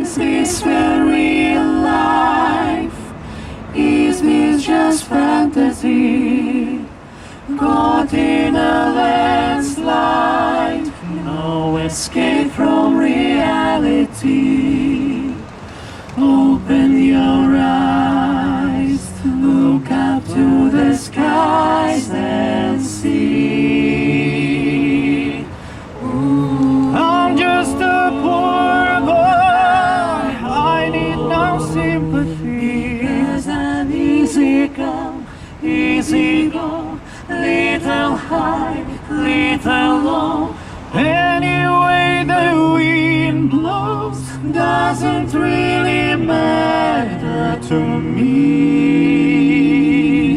Is this real life? Is this just fantasy? Caught in a landslide, no escape from reality. Open your eyes, look up to the skies and see. I'm just a poor boy, I need no sympathy. There's an easy come, easy go, little high, little low. Anyway the wind blows doesn't really matter to me,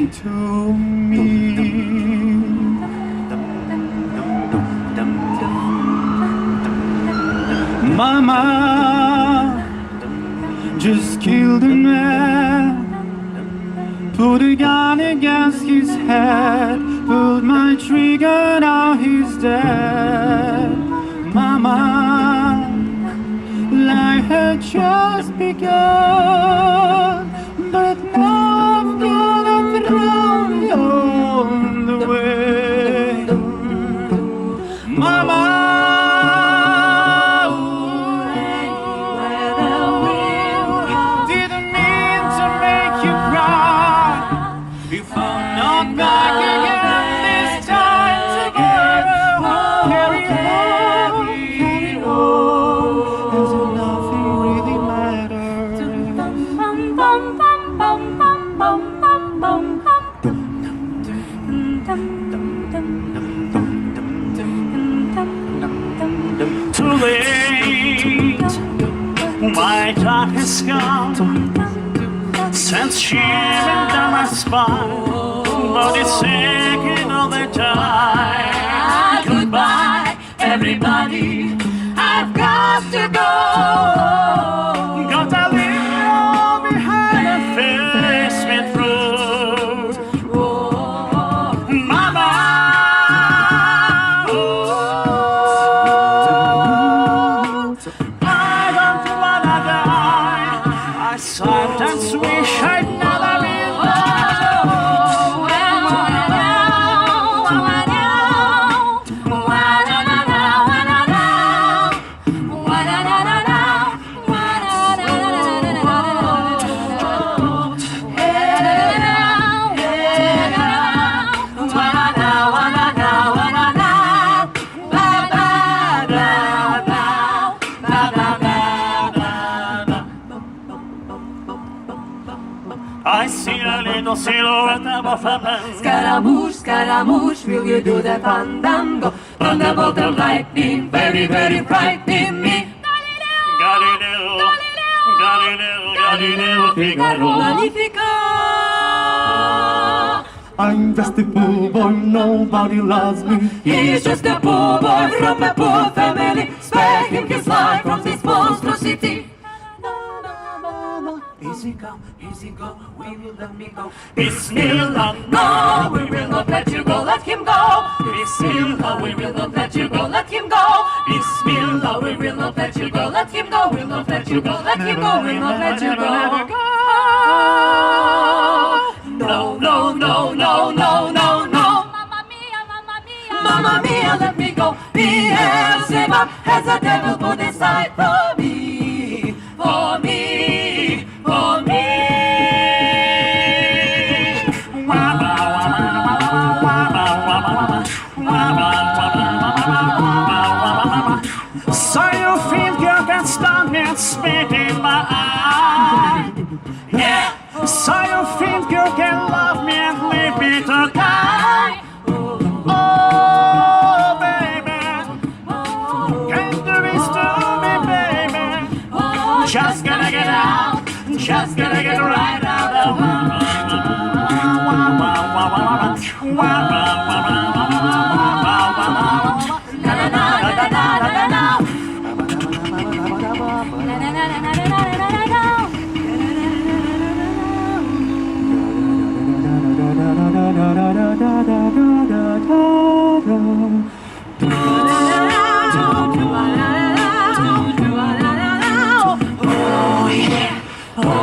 to me. Mama just killed a man, put a gun against his head, pulled my trigger, now he's dead. Mama, life had just begun, but now I'm gonna throw you on the way. Mama, didn't mean to make you cry. If I'm not back again this time together, carry on, as if nothing really matters. Too late, my time has come, sends shivering down my spine, but it's taking all the time. Goodbye, everybody, I've got to go. Gotta leave it all behind and face me through. Mama, I don't wanna die. I sometimes wish I'd never been I see a little silhouette above a man. Scaramouche, Scaramouche, will you do the fandango? Thunderbolt and lightning, very, very frightening me. Galileo, Galileo, Galileo, Figaro. Magnifico! I'm just a poor boy, nobody loves me. He's just a poor boy from a poor family, sparing his life from this monstrosity. Easy go, we will let me go. Bismillah, no, we will not let you go, let him go. Bismillah, we will not let you go, let him go. Bismillah, we will not let you go, let him go, we'll not let you go, let him go, we'll not let you go. No, no, no, no, no, no, no. Mamma mia, mamma mia, mamma mia, let me go. Beelzebub has a devil put aside for me, for me, for me. So you feel you can stand me and spit in my eye. Yeah. So you think you can love me and leave me to die. Oh, baby, can do this to me, baby. Just gonna get out, just gonna get right out of oh.